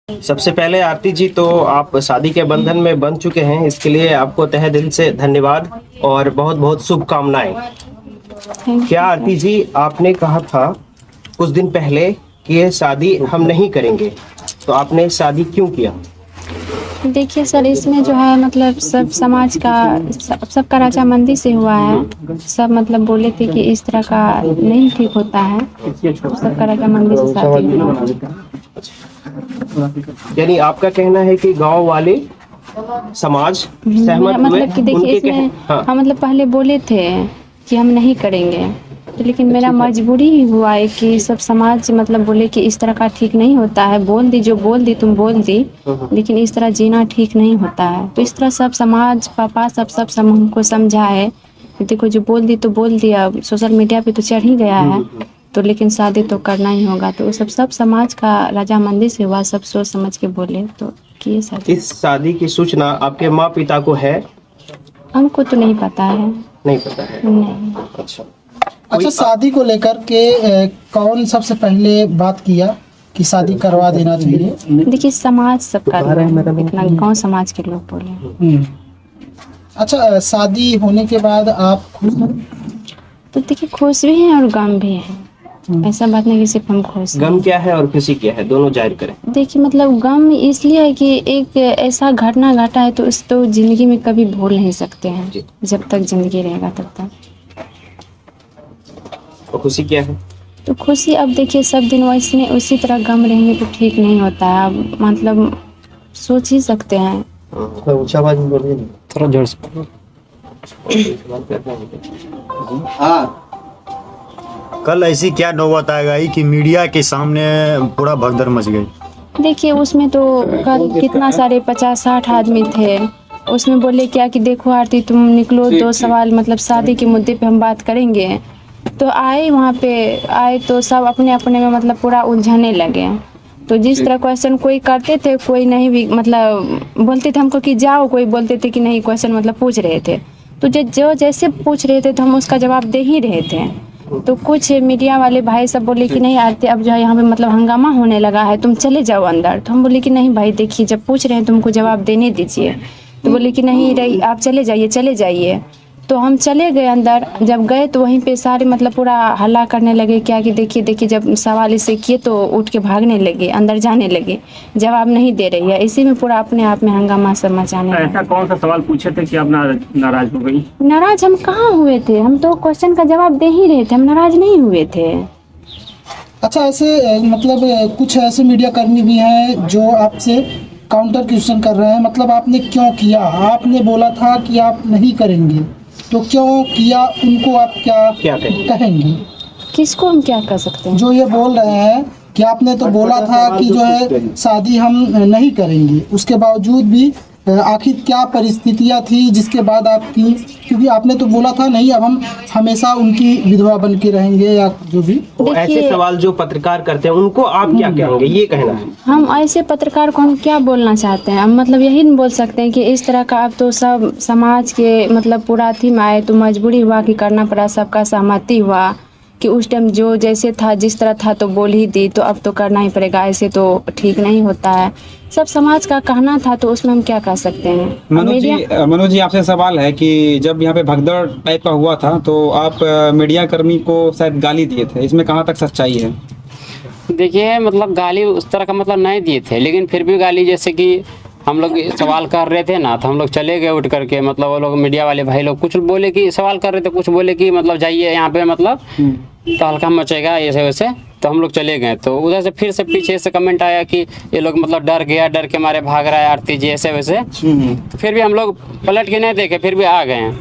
सबसे पहले आरती जी, तो आप शादी के बंधन में बंध चुके हैं, इसके लिए आपको तहे दिल से धन्यवाद और बहुत बहुत शुभकामनाएं। क्या आरती जी, आपने कहा था कुछ दिन पहले कि ये शादी हम नहीं करेंगे, तो आपने शादी क्यों किया? देखिए सर, इसमें जो है मतलब सब समाज का सबका रजामंदी से हुआ है। सब मतलब बोले थे कि इस तरह का नहीं ठीक होता है, सबका रजामंदी से शादी हुआ। यानी आपका कहना है कि गांव वाले समाज सहमत हुए? मतलब कि देखिए इसमें हम मतलब पहले बोले थे कि हम नहीं करेंगे, तो लेकिन मेरा मजबूरी ही हुआ है कि सब समाज मतलब बोले कि इस तरह का ठीक नहीं होता है। बोल दी जो बोल दी, तुम बोल दी, लेकिन इस तरह जीना ठीक नहीं होता है। तो इस तरह सब समाज पापा सब हमको समझा है। देखो जो बोल दी तो बोल दिया, सोशल मीडिया पे तो चढ़ ही गया है, तो लेकिन शादी तो करना ही होगा। तो सब समाज का रजामंदी से हुआ, सब सोच समझ के बोले तो किए शादी। इस शादी की सूचना आपके माँ पिता को है? हमको तो नहीं पता है। नहीं पता है? नहीं। अच्छा, शादी को लेकर के कौन सबसे पहले बात किया कि शादी करवा देना चाहिए? देखिए समाज सब कर रहा है, इतना गाँव समाज के लोग बोले। अच्छा, शादी होने के बाद आप खुश हैं? तो देखिए खुश भी हैं और गम भी हैं, ऐसा बात नहीं कि सिर्फ हम खुश हैं। गम क्या है और खुशी क्या है, दोनों जाहिर करें। देखिए मतलब गम इसलिए है कि एक ऐसा घटना घटा है तो उस तो जिंदगी में कभी भूल नहीं सकते हैं, जब तक जिंदगी रहेगा तब तक। और खुशी क्या है? तो खुशी अब देखिए सब दिन वैसे उसी तरह गम रहेंगे तो ठीक नहीं होता है। अब मतलब सोच ही सकते हैं। ऊंचा आवाज में बोलिए, थोड़ा जोर से। कल ऐसी क्या नौबत आ गई कि मीडिया के सामने पूरा भगदड़ मच गई? देखिए उसमें तो कल कितना सारे 50-60 आदमी थे, उसमें बोले क्या कि देखो आरती तुम निकलो, 2 सवाल मतलब शादी के मुद्दे पे हम बात करेंगे। तो आए वहाँ पे आए तो सब अपने अपने में मतलब पूरा उलझने लगे। तो जिस तरह क्वेश्चन कोई करते थे, कोई नहीं भी मतलब बोलते थे हमको कि जाओ, कोई बोलते थे कि नहीं क्वेश्चन मतलब पूछ रहे थे। तो जो जैसे पूछ रहे थे तो हम उसका जवाब दे ही रहे थे। तो कुछ मीडिया वाले भाई सब बोले कि नहीं आरती अब जो है यहाँ पे मतलब हंगामा होने लगा है, तुम चले जाओ अंदर। तो हम बोले कि नहीं भाई देखिए जब पूछ रहे हैं तुमको जवाब देने दीजिए। तो बोले कि नहीं रही आप चले जाइए चले जाइए। तो हम चले गए अंदर। जब गए तो वहीं पे सारे मतलब पूरा हल्ला करने लगे क्या कि देखिए जब सवाल इसे किए तो उठ के भागने लगे, अंदर जाने लगे, जवाब नहीं दे रही है। इसी में पूरा अपने आप में हंगामा सब मचाने लगे। ऐसा कौन सा सवाल पूछे थे कि आप नाराज हो गई? नाराज हम कहाँ हुए थे, हम तो क्वेश्चन का जवाब दे ही रहे थे, हम नाराज नहीं हुए थे। अच्छा, ऐसे मतलब कुछ ऐसे मीडिया कर्मी भी हैं जो आपसे काउंटर क्वेश्चन कर रहे हैं, मतलब आपने क्यों किया? आपने बोला था कि आप नहीं करेंगे, तो क्यों किया? उनको आप क्या कहेंगे? किसको हम क्या कर सकते हैं? जो ये बोल रहे हैं कि आपने तो बोला था कि जो है शादी हम नहीं करेंगे, उसके बावजूद भी आखिर क्या परिस्थितियां थी जिसके बाद आपकी, क्योंकि आपने तो बोला था नहीं अब हम हमेशा उनकी विधवा बन के रहेंगे या जो भी। तो ऐसे सवाल जो पत्रकार करते हैं उनको आप क्या कहेंगे, ये कहना है? हम ऐसे पत्रकार को हम क्या बोलना चाहते हैं? हम मतलब यही नहीं बोल सकते हैं कि इस तरह का अब तो सब समाज के मतलब पूरा थी में आए तो मजबूरी हुआ कि करना पड़ा, सबका सहमति हुआ कि उस टाइम जो जैसे था जिस तरह था तो बोल ही दी, तो अब तो करना ही पड़ेगा, ऐसे तो ठीक नहीं होता है। सब समाज का कहना था तो उसमें हम क्या कर सकते हैं? मनोज जी आपसे सवाल है कि जब यहाँ पे भगदड़ टाइप का हुआ था तो आप मीडिया कर्मी को शायद गाली दिए थे, इसमें कहाँ तक सच्चाई है? देखिए मतलब गाली उस तरह का मतलब नहीं दिए थे, लेकिन फिर भी गाली जैसे कि हम लोग सवाल कर रहे थे ना तो हम लोग चले गए उठ करके। मतलब वो लोग मीडिया वाले भाई लोग कुछ बोले कि सवाल कर रहे थे, कुछ बोले कि मतलब जाइए यहाँ पे मतलब तो हल्का मचेगा ऐसे वैसे, तो हम लोग चले गए। तो उधर से फिर से पीछे से कमेंट आया कि ये लोग मतलब डर गया, डर के मारे भाग रहा है आरती जी ऐसे वैसे। तो फिर भी हम लोग पलट के नहीं देखे, फिर भी आ गए हैं।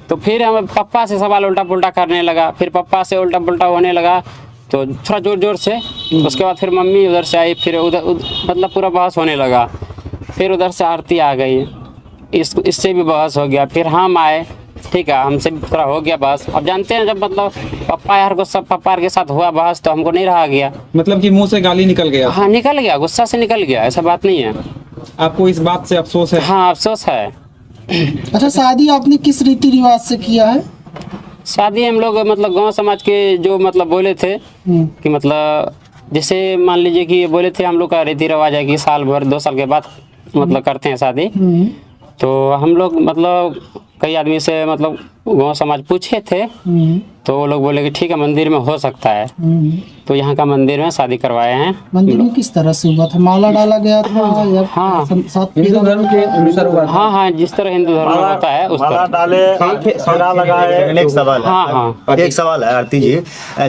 तो फिर हम पप्पा से सवाल उल्टा पुल्टा करने लगा, फिर पप्पा से उल्टा पुल्टा होने लगा तो थोड़ा जोर से। उसके बाद फिर मम्मी उधर से आई, फिर उधर मतलब पूरा बहस होने लगा। फिर उधर से आरती आ गई, इससे भी बहस हो गया। फिर हम आए, ठीक है हमसे भी थोड़ा हो गया बहस। अब जानते हैं जब मतलब पप्पा यार को सब पप्पा के साथ हुआ बहस तो हमको नहीं रहा गया। मतलब कि मुंह से गाली निकल गया? हाँ निकल गया, गुस्सा से निकल गया, ऐसा बात नहीं है। आपको इस बात से अफसोस है? हाँ अफसोस है। अच्छा, शादी आपने किस रीति रिवाज से किया है? शादी हम लोग मतलब गांव समाज के जो मतलब बोले थे कि मतलब जैसे मान लीजिए कि बोले थे हम लोग का रीति रिवाज है कि साल भर 2 साल के बाद मतलब करते हैं शादी। तो हम लोग मतलब कई आदमी से मतलब गाँव समाज पूछे थे, तो वो लोग बोले कि ठीक है मंदिर में हो सकता है। तो यहाँ का मंदिर में शादी करवाए हैं। मंदिर में किस तरह से हुआ था? माला डाला गया था या हाँ। हिंदू धर्म के अनुसार हुआ था? हाँ, जिस तरह हिंदू धर्म में होता है उस माला तरह। डाले, फेरा लगाए। एक सवाल है, हाँ। एक सवाल है आरती जी,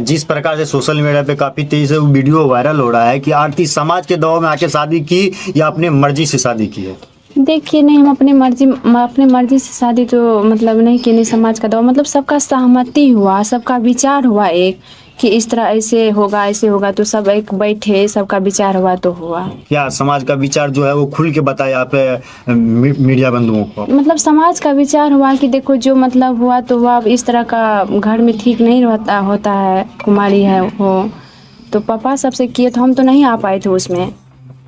जिस प्रकार से सोशल मीडिया पे काफी तेजी से वीडियो वायरल हो रहा है कि आरती समाज के दबाव में आके शादी की या अपने मर्जी से शादी की है? देखिए नहीं, हम अपनी मर्जी से शादी तो मतलब नहीं की, नहीं समाज का दबाव, मतलब सबका सहमति हुआ, सबका विचार हुआ एक कि इस तरह ऐसे होगा तो सब एक बैठे, सबका विचार हुआ तो हुआ। क्या समाज का विचार जो है वो खुल के बताया आप मीडिया बंधुओं को? मतलब समाज का विचार हुआ कि देखो जो मतलब हुआ तो हुआ, अब इस तरह का घर में ठीक नहीं होता है, कुमारी है वो, तो पापा सबसे किए, तो हम तो नहीं आ पाए थे उसमें,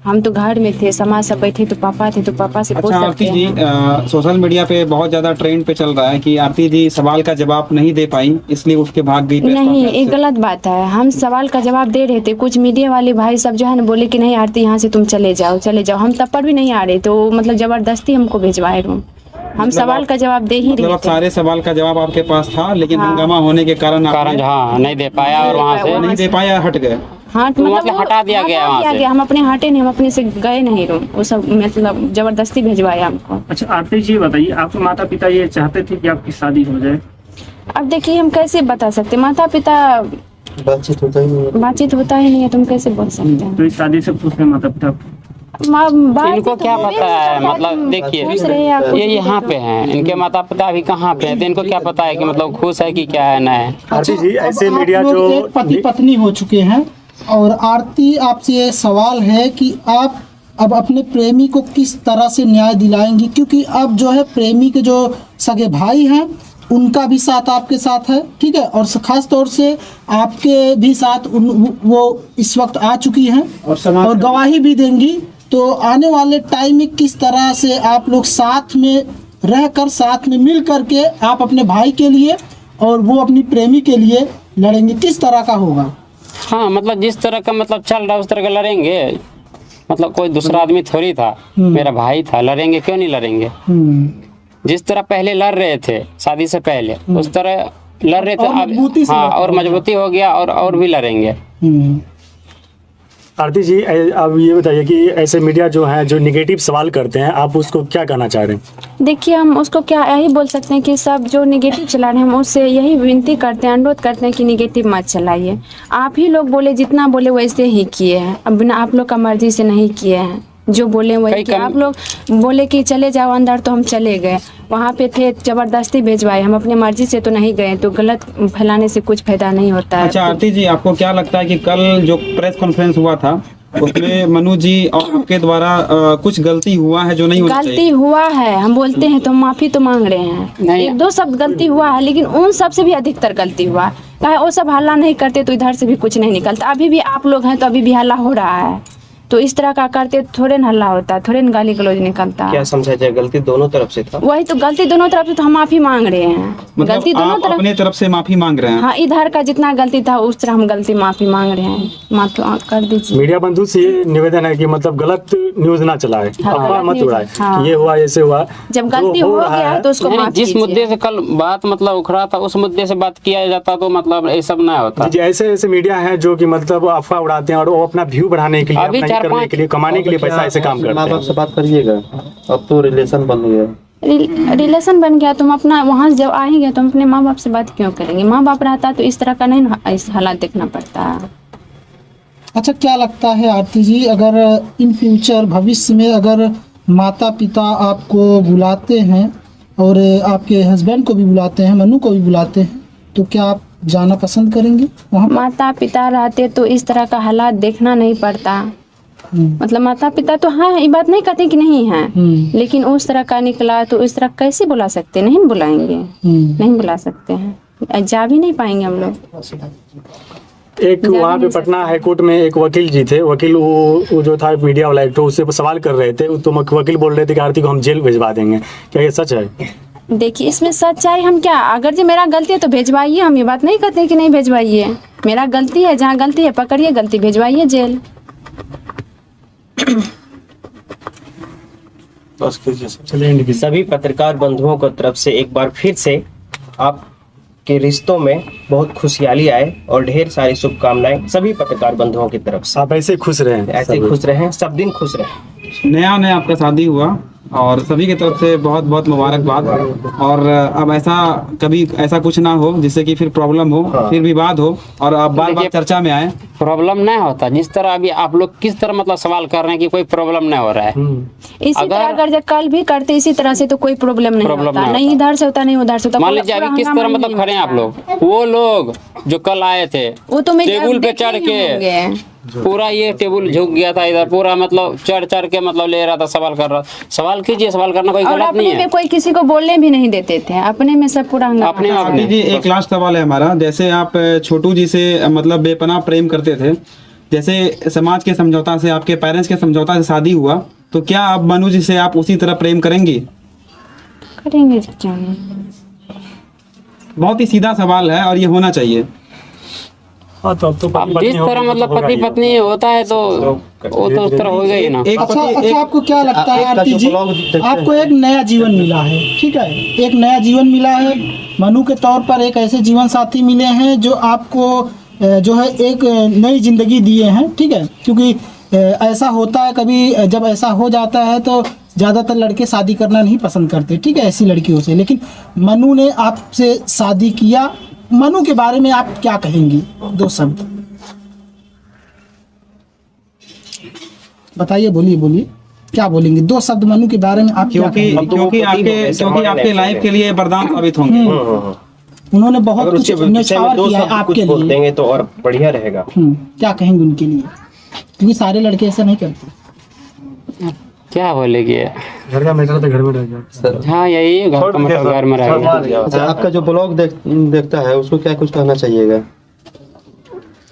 हम तो घर में थे, समाज सब बैठे तो पापा थे, तो पापा से पूछ अच्छा सकते आरती जी, हैं। सोशल मीडिया पे बहुत ज्यादा ट्रेंड पे चल रहा है कि आरती जी सवाल का जवाब नहीं दे पाई इसलिए उठ के भाग गई। नहीं, ये गलत बात है। हम सवाल का जवाब दे रहे थे, कुछ मीडिया वाले भाई सब जो है ना बोले कि नहीं आरती यहाँ से तुम चले जाओ। हम तब पर भी नहीं आ रहे, तो मतलब जबरदस्ती हमको भिजवाए रूम, हम सवाल का जवाब दे ही रहे थे। सारे सवाल का जवाब आपके पास था, लेकिन हंगामा होने के कारण हाँ नहीं दे पाया और वहाँ से नहीं दे पाया, हट गए। हाँ, मतलब हटा दिया गया वहाँ से। हम अपने हटे नहीं, हम अपने से गए नहीं रूम, वो सब मतलब जबरदस्ती भिजवाया हमको। अच्छा आरती जी बताइए, आपके माता पिता ये चाहते थे कि आपकी शादी हो जाए? अब देखिए हम कैसे बता सकते, माता पिता बातचीत होता ही नहीं है, तुम कैसे बोल सकते हैं? तो इस शादी से खुश है माता पिता? इनको क्या पता है, मतलब देखिए ये यहाँ पे हैं, इनके माता पिता अभी कहाँ पे हैं, तो इनको क्या पता है कि मतलब खुश है कि क्या है ना है। आरती जी, ऐसे मीडिया जो एक पति पत्नी हो चुके हैं, और आरती आपसे ये सवाल है कि आप अब अपने प्रेमी को किस तरह से न्याय दिलाएंगी, क्योंकि अब जो है प्रेमी के जो सगे भाई हैं उनका भी साथ आपके साथ है, ठीक है, और खास तौर से आपके भी साथ वो इस वक्त आ चुकी हैं और गवाही भी देंगी। तो आने वाले टाइम में किस तरह से आप लोग साथ में रहकर, साथ में मिल करके आप अपने भाई के लिए और वो अपनी प्रेमी के लिए लड़ेंगे, किस तरह का होगा? हाँ, मतलब जिस तरह का मतलब चल रहा है उस तरह का लड़ेंगे, मतलब कोई दूसरा आदमी थोड़ी था, मेरा भाई था, लड़ेंगे क्यों नहीं लड़ेंगे? जिस तरह पहले लड़ रहे थे शादी से पहले उस तरह लड़ रहे थे अब, हाँ, और मजबूती हो गया और भी लड़ेंगे। आरती जी, अब ये बताइए कि ऐसे मीडिया जो है जो निगेटिव सवाल करते हैं, आप उसको क्या कहना चाह रहे हैं? देखिए हम उसको क्या यही बोल सकते हैं कि सब जो निगेटिव चला रहे हैं, हम उससे यही विनती करते हैं, अनुरोध करते हैं कि निगेटिव मत चलाइए। आप ही लोग बोले, जितना बोले वैसे ही किए हैं, अब बिना आप लोग का मर्जी से नहीं किए हैं, जो बोले वही किए। आप लोग बोले कि चले जाओ अंदर, तो हम चले गए, वहाँ पे थे, जबरदस्ती भेजवाए, हम अपने मर्जी से तो नहीं गए, तो गलत फैलाने से कुछ फायदा नहीं होता है। अच्छा आरती जी, आपको क्या लगता है कि कल जो प्रेस कॉन्फ्रेंस हुआ था उसमें मनु जी और आपके द्वारा कुछ गलती हुआ है जो नहीं होना चाहिए? गलती हुआ है, हम बोलते हैं तो माफी तो मांग रहे हैं, एक दो शब्द गलती हुआ है, लेकिन उन सब से भी अधिकतर गलती हुआ है। वो सब हल्ला नहीं करते तो इधर से भी कुछ नहीं निकलता। अभी भी आप लोग हैं तो अभी भी हल्ला हो रहा है, तो इस तरह का करते थोड़े न हल्ला होता, थोड़े न गाली गलौज निकलता। क्या समझा जाए, गलती दोनों तरफ से था? वही तो, गलती दोनों तरफ से, तो हम माफी मांग रहे हैं। मतलब गलती दोनों आप अपने तरफ से माफी मांग रहे हैं? हाँ, इधर का जितना गलती था उस तरह हम गलती माफी मांग रहे हैं, माफी कर दीजिए। मीडिया बंधु से ये निवेदन है कि मतलब गलत न्यूज ना चलाए, अफवाह मत उड़ाए, ये हुआ ऐसे हुआ। जब गलती हो गया है तो उसको माफ जिस मुद्दे से कल बात मतलब उखड़ा था उस मुद्दे से बात किया जाता तो मतलब ये सब ना होता। ऐसे मीडिया है जो कि मतलब अफवाह उड़ाते हैं और वो अपना व्यू बढ़ाने के लिए, अपना करने के लिए, कमाने के लिए पैसा ऐसे काम करते हैं। माँ बाप से बात करिएगा, अब तो रिलेशन बन गया। रिलेशन बन गया, तुम अपना वहाँ जब आएंगे तो हम अपने माँ बाप से बात क्यों करेंगे? माँ बाप रहता तो इस तरह का नहीं इस हालात देखना पड़ता है। अच्छा, क्या लगता है आरती जी, अगर इन फ्यूचर भविष्य में अगर माता पिता आपको बुलाते हैं और आपके हस्बैंड को भी बुलाते हैं, मनु को भी बुलाते हैं, तो क्या आप जाना पसंद करेंगे वहाँ? माता पिता रहते तो इस तरह का हालात देखना नहीं पड़ता। मतलब माता पिता तो हाँ, ये बात नहीं कहते कि नहीं है, लेकिन उस तरह का निकला तो इस तरह कैसे बुला सकते हैं? नहीं बुलाएंगे, नहीं बुला सकते हैं, जा भी नहीं पाएंगे हम लोग। एक वहाँ पे पटना हाईकोर्ट में एक वकील जी थे, वकील वो जो था मीडिया वाला एक, तो उससे सवाल कर रहे थे, तो वकील बोल रहे थे कि आरती को हम जेल भिजवा देंगे, क्या ये सच है? देखिए इसमें सच्चाई हम क्या, अगर जो मेरा गलती है तो भेजवाइए, हम ये बात नहीं कहते कि नहीं भेजवाइए, मेरा गलती है, जहाँ गलती है पकड़िए, गलती भेजवाइए जेल। सभी पत्रकार बंधुओं को तरफ से एक बार फिर से आपके रिश्तों में बहुत खुशहाली आए और ढेर सारी शुभकामनाएं सभी पत्रकार बंधुओं की तरफ से। आप ऐसे खुश रहें, ऐसे खुश रहें, सब दिन खुश रहें। नया आपका शादी हुआ और सभी की तरफ से बहुत बहुत मुबारकबाद। और अब ऐसा कभी ऐसा कुछ ना हो जिससे कि फिर प्रॉब्लम हो, फिर विवाद हो और आप बार बार चर्चा में आए। प्रॉब्लम नहीं होता, जिस तरह अभी आप लोग किस तरह मतलब सवाल कर रहे हैं कि कोई प्रॉब्लम नहीं हो रहा है। इसी तरह अगर जब कल भी करते इसी तरह से तो कोई प्रॉब्लम नहीं होता, नहीं इधर से होता नहीं उधर से होता। मान लीजिए अभी किस तरह मतलब खड़े हैं आप लोग, वो लोग जो कल आए थे वो तो टेबल पे चढ़ के पूरा ये टेबल झुक गया था इधर, पूरा मतलब चढ़ के मतलब ले रहा था, सवाल कर रहा। सवाल कीजिए, सवाल करना कोई गलत नहीं है। कोई किसी को बोलने भी नहीं देते थे, अपने में सब पूरा अपने जी। एक लास्ट सवाल है हमारा, जैसे आप छोटू जी से मतलब बेपनाह प्रेम करते थे, जैसे समाज के समझौता से, आपके पेरेंट्स के समझौता से शादी हुआ, तो क्या आप मनु जी से आप उसी तरह प्रेम करेंगी? करेंगे। बहुत ही सीधा सवाल है और ये होना चाहिए। हाँ, तो अब तो अब जिस तरह मतलब पति पत्नी होता है तो वो तो उस तरह होगा ही ना। अच्छा, आपको क्या लगता है आरती जी, आपको एक नया जीवन मिला है, ठीक है, एक नया जीवन मिला है, मनु के तौर पर एक ऐसे जीवन साथी मिले हैं जो आपको जो है एक नई जिंदगी दिए हैं, ठीक है। क्योंकि ऐसा होता है कभी, जब ऐसा हो जाता है तो ज़्यादातर लड़के शादी करना नहीं पसंद करते, ठीक है, ऐसी लड़कियों से। लेकिन मनु ने आपसे शादी किया, मनु के बारे में आप क्या कहेंगी? 2 शब्द बताइए, बोलिए क्या बोलेंगे? 2 शब्द मनु के बारे में आप क्योंकि आपके लाइफ के लिए वरदान साबित होंगे। उन्होंने बहुत कुछ न्यौछावर किया है आपके लिए, देंगे तो और बढ़िया रहेगा। क्या कहेंगे उनके लिए? क्योंकि सारे लड़के ऐसा नहीं करते। क्या बोलेगे, घर का मैटर तो घर में रह गया। हाँ यही घर का मतलब घर में रह गया। अच्छा, आपका जो ब्लॉग देखता है उसको क्या कुछ कहना चाहिएगा?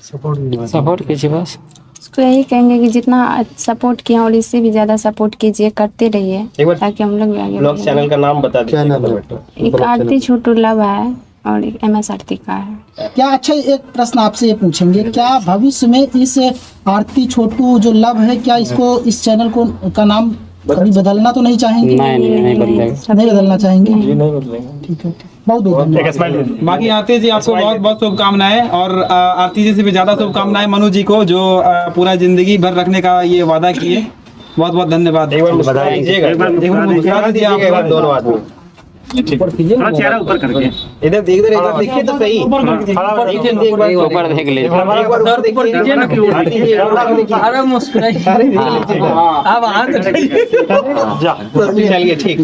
सपोर्ट कीजिए बस। उसको यही कहेंगे कि जितना सपोर्ट किया और इससे भी ज्यादा सपोर्ट कीजिए, करते रहिए ताकि हम लोग आगे ब्लॉग चैनल का नाम बता दीजिए। क्या नाम है? एक आरती छोटू लव है और एक MS आरती का है। क्या अच्छा, एक प्रश्न आपसे ये पूछेंगे, क्या भविष्य में इस आरती छोटू जो लव है, क्या इसको, इस चैनल को का नाम कभी बदलना तो नहीं चाहेंगे? नहीं बदलेगा। नहीं बदलना चाहेंगे? जी नहीं बदलेंगे। ठीक है, बहुत धन्यवाद। बाकी आरती जी आपको बहुत बहुत शुभकामनाएं और आरती जी से भी ज्यादा शुभकामनाएं मनु जी को, जो पूरा जिंदगी भर रखने का ये वादा किए। बहुत बहुत धन्यवाद। बधाई दीजिएगा दोनों आदमी। थोड़ा चेहरा ऊपर करके इधर देखिए तो सही, ऊपर देख लीजिए। अरे मुस्कुराइए, चलिए ठीक।